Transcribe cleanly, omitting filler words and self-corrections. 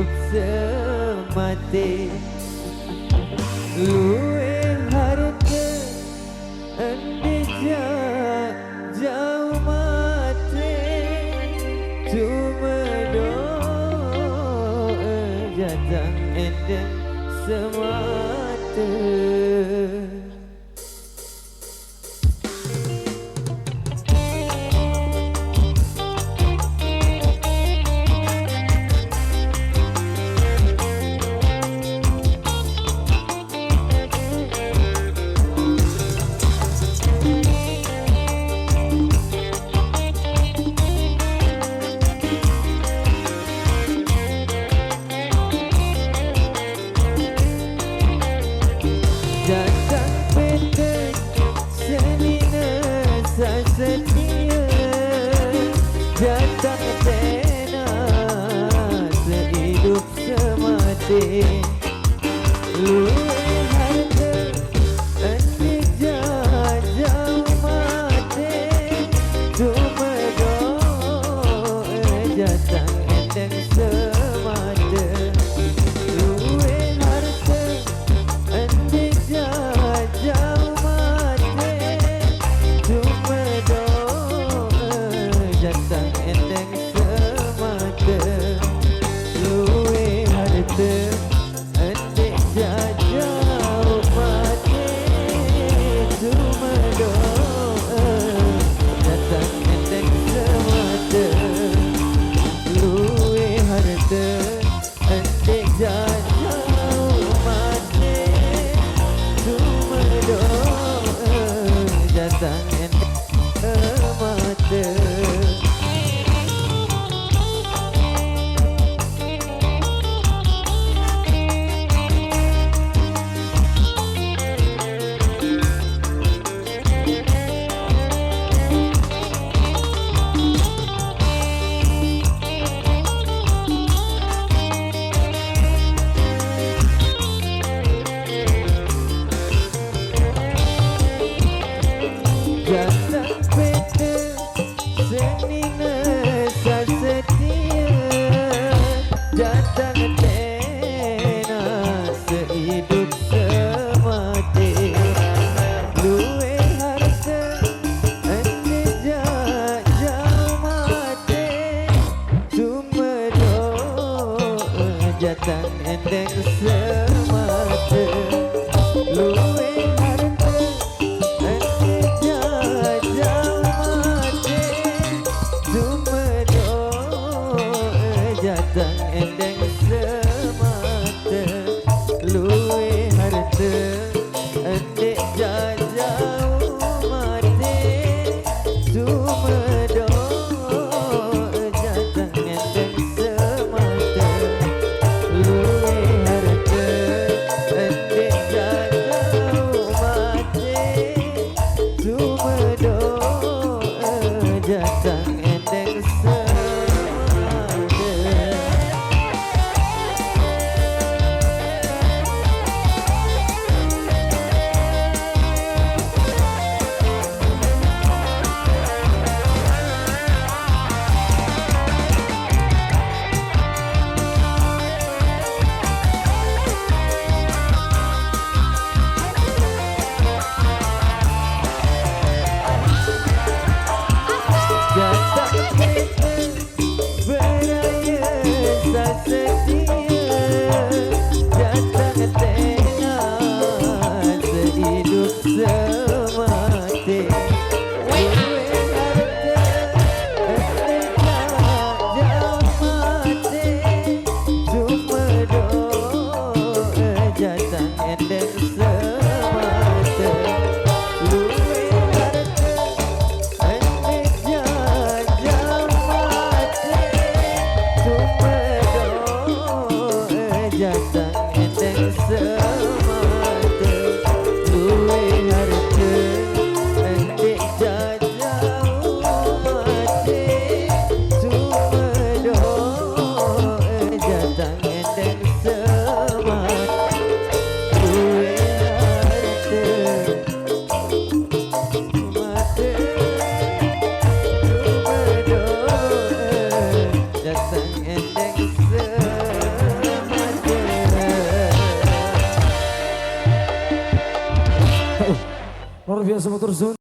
hidup semati. Luwe harta andi jauh mati, cuma doa jatang endeng semata. Datang pendek senina setia, datang tena sehidup semati. Luwe harta andi jauh mati, cuma doa datang endeng semata. Luwe harta andi jauh mati, cuma doa datang endeng semata. Luwe harta andi jauh mati, cuma doa datang endeng semata. Luwe harta andi jauh mati, cuma doa datang endeng semata. Datang peta senina setia, datang tena sehidup semati. Luwe harta andi jauh mati, cuma doa datang endeng semata. Luwe harta andi luar biasa motor sun.